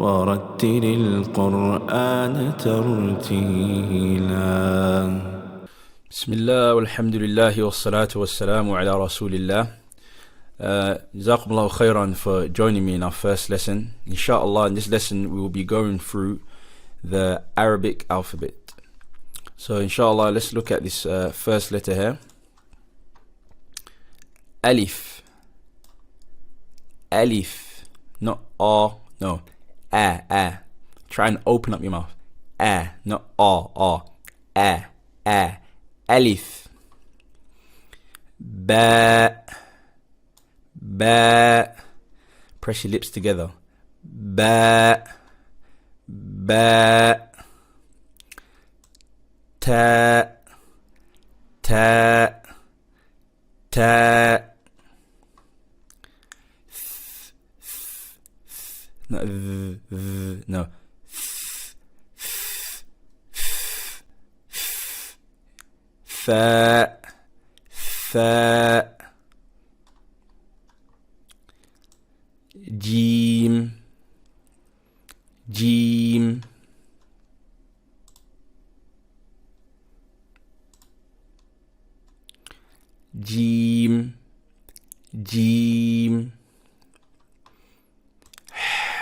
ورتل القرآن ترتيلا. Bismillah, walhamdulillah, wassalatu wassalamu ala rasulillah. Jazakumullahu khairan for joining me in our first lesson. Inshallah, in this lesson we will be going through the Arabic alphabet. So inshallah, let's look at this first letter here. Alif. Alif. Not A, no. A. Try and open up your mouth. A, not A. A. Alif. Ba. Press your lips together. Ba. Ta. No. Fa. Jim.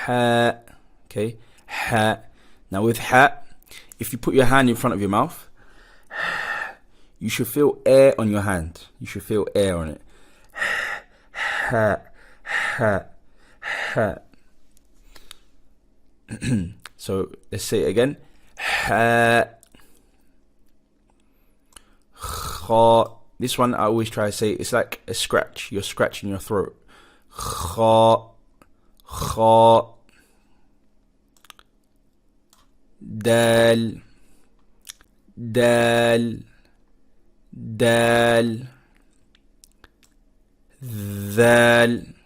Ha. Okay, ha. Now with ha, if you put your hand in front of your mouth, you should feel air on your hand. You should feel air on it. Ha. So let's say it again. Ha. Kha. This one I always try to say, it's like a scratch. You're scratching your throat. Kha. Dal. Dhal.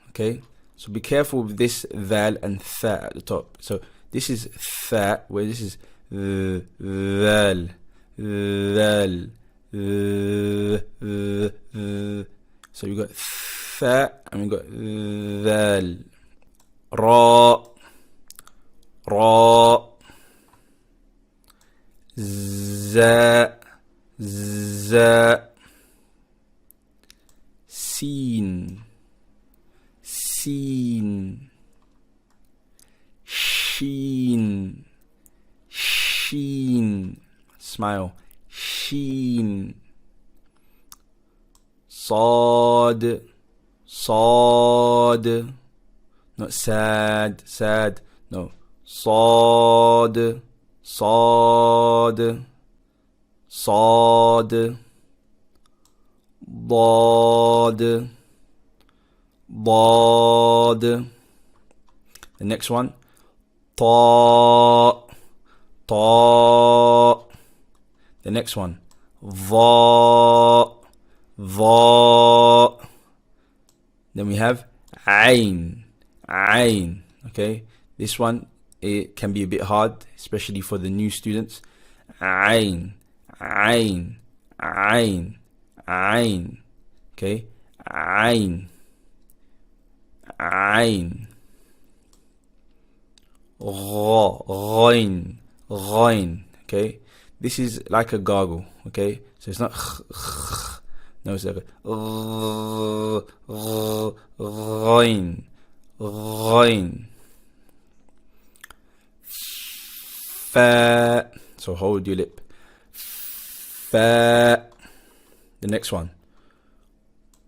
Okay, so be careful with this dhal and tha at the top. So this is tha, where this is dhal. So we got tha and we got dhal. Ra. Za. Sin. Sheen. Smile. Sheen. Sad. Not sad. No. Sad. Dad. The next one. Ta. The next one. Va. Then we have Ain. Okay, this one, it can be a bit hard, especially for the new students. Ain. Okay, Ain. Ghain. Okay, this is like a gargle. Okay, so it's not no, it's like ghain. Fa. So hold your lip. Fa. The next one.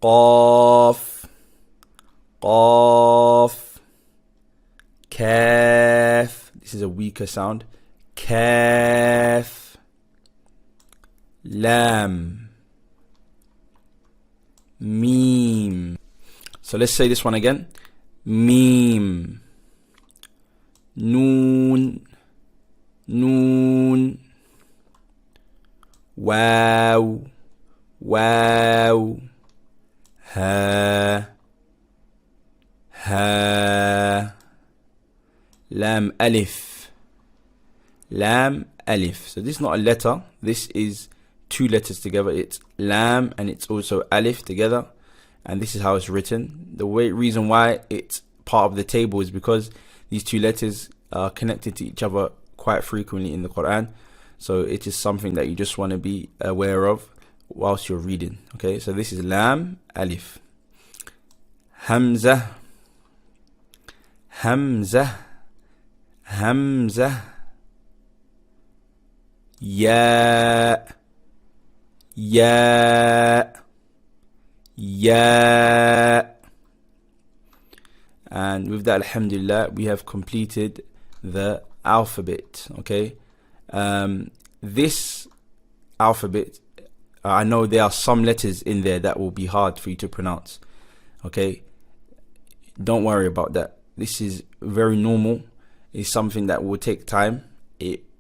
Qaf. Kaf. This is a weaker sound. Kaf. Lam. Mim. So let's say this one again. Mim. Noon. Wow. Ha. Lam alif. So this is not a letter. This is two letters together. It's lam and it's also alif together. And this is how it's written. The reason why it's part of the table is because these two letters are connected to each other quite frequently in the Quran. So it is something that you just want to be aware of whilst you're reading. Okay, so this is lam, alif, hamza, hamza, hamza, ya, ya, ya. And with that, alhamdulillah, we have completed the alphabet. Okay, this alphabet, I know there are some letters in there that will be hard for you to pronounce. Okay, don't worry about that. This is very normal. It's something that will take time.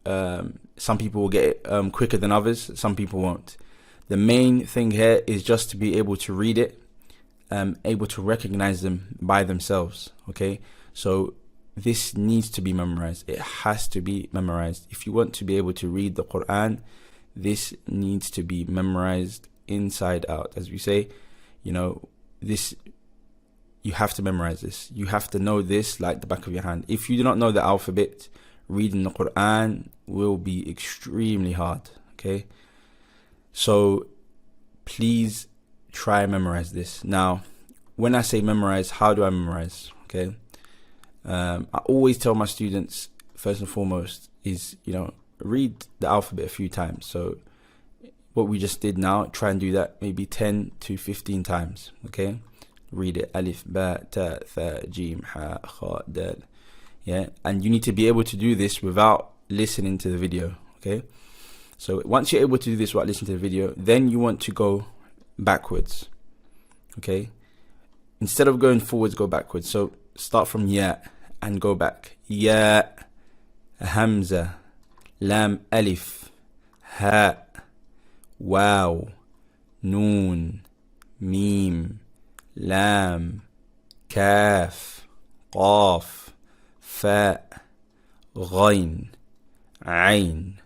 Some people will get it quicker than others. Some people won't. The main thing here is just to be able to read it, able to recognize them by themselves. Okay, so this needs to be memorized. It has to be memorized. If you want to be able to read the Quran, this needs to be memorized inside out. As we say, this, you have to memorize this. You have to know this like the back of your hand. If you do not know the alphabet, reading the Quran will be extremely hard. Okay, so please try and memorize this. Now, when I say memorize, how do I memorize? Okay, I always tell my students, first and foremost, is read the alphabet a few times. So what we just did now, try and do that maybe 10 to 15 times. Okay, read it, alif, ba, ta, tha, jim, ha, kha, dal. Yeah, and you need to be able to do this without listening to the video. Okay, so once you're able to do this without listening to the video, then you want to go backwards. Okay, instead of going forwards, go backwards. So start from ya and go back. Ya, hamza, lam, alif, ha, waw, noon, mim, lam, kaf, qaf, fa, ghain, ain,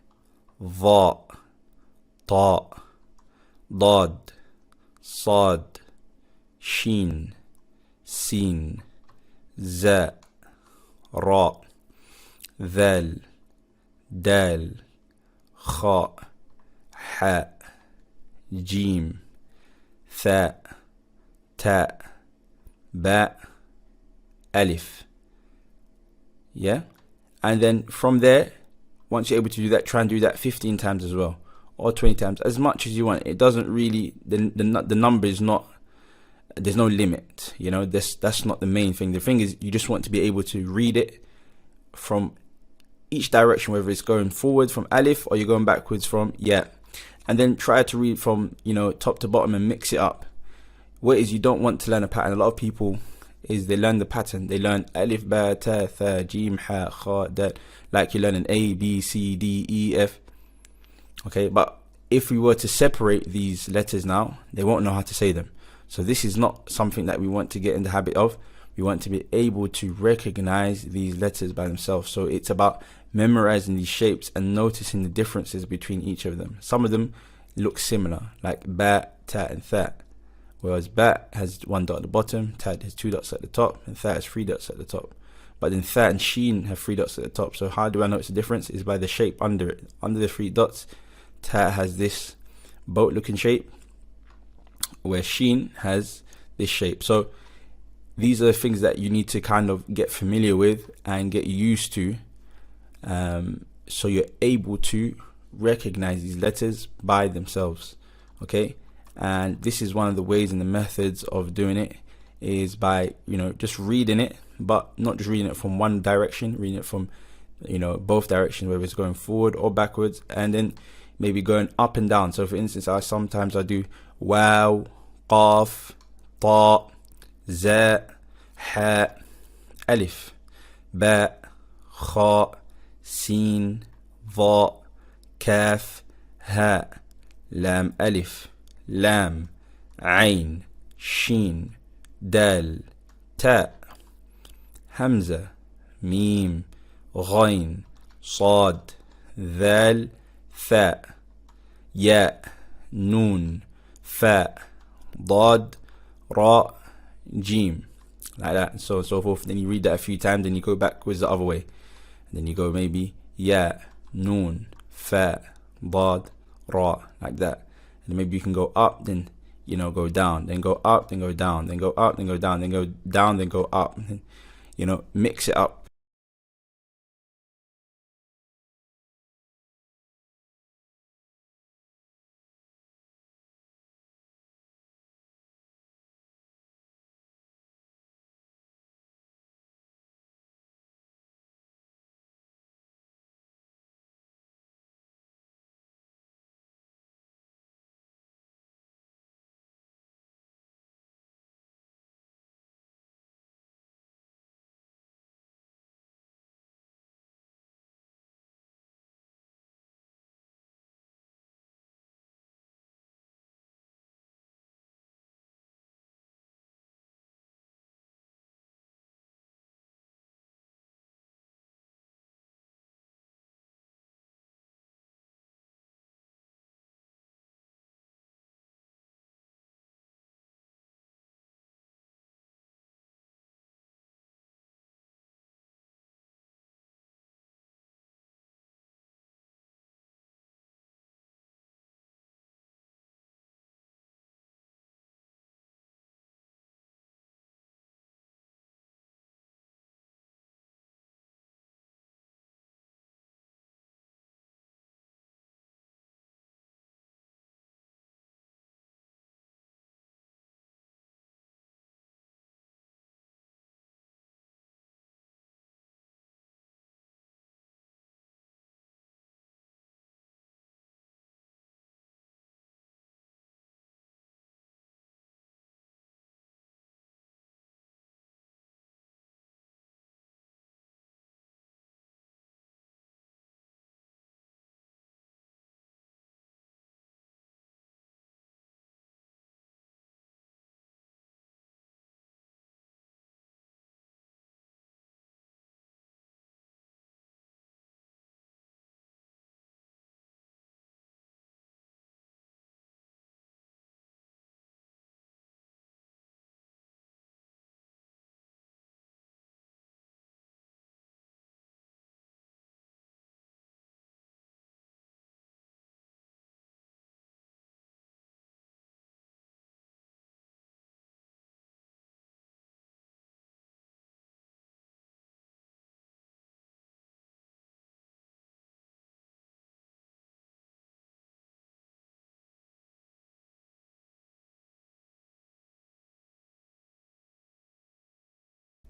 dha, ta, dad, sad, shin, sin, za, ra, dhal, dal, kha, ha, jim, tha, ta, ba, alif. Yeah, and then from there, once you're able to do that, try and do that 15 times as well, or 20 times, as much as you want. It doesn't really, the number is not, there's no limit. That's not the main thing. The thing is, you just want to be able to read it from each direction, whether it's going forward from alif or you're going backwards from ya, and then try to read from top to bottom and mix it up. What is, you don't want to learn a pattern. A lot of people is they learn the pattern. They learn alif, ba, ta, tha, jim, ha, kha, dal, like you learn an A, B, C, D, E, F. Okay, but if we were to separate these letters now, they won't know how to say them. So this is not something that we want to get in the habit of. We want to be able to recognize these letters by themselves. So it's about memorizing these shapes and noticing the differences between each of them. Some of them look similar, like ba, ta, and tha. Whereas ba has one dot at the bottom, ta has two dots at the top, and tha has three dots at the top. But then tha and sheen have three dots at the top. So how do I notice the difference? Is by the shape under it. Under the three dots, ta has this boat-looking shape, where sheen has this shape. So these are the things that you need to kind of get familiar with and get used to, so you're able to recognize these letters by themselves. Okay, and this is one of the ways and the methods of doing it, is by just reading it, but not just reading it from one direction, reading it from both directions, whether it's going forward or backwards, and then maybe going up and down. So for instance, sometimes I do waw, qaf, ta, za, ha, alif, ba, kha, sin, dha, kaf, ha, lam, alif, lam, ain, shin, dal, ta, hamza, mim, ghain, sad, dhal, tha, ya, noon, fa, dad, ra, jim, like that, so forth. Then you read that a few times, then you go backwards the other way. then you go maybe ya, noon, fa, dad, ra, like that. And maybe you can go up, then go down, then go up, then go down, then go up, then go down, then go down, then go up. Mix it up.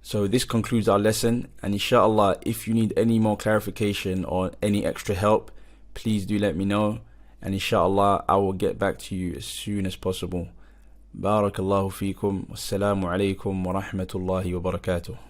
So this concludes our lesson, and inshallah, if you need any more clarification or any extra help, please do let me know, and inshallah I will get back to you as soon as possible. Barakallahu feekum. Wassalamu alaikum wa rahmatullahi wa barakatuh.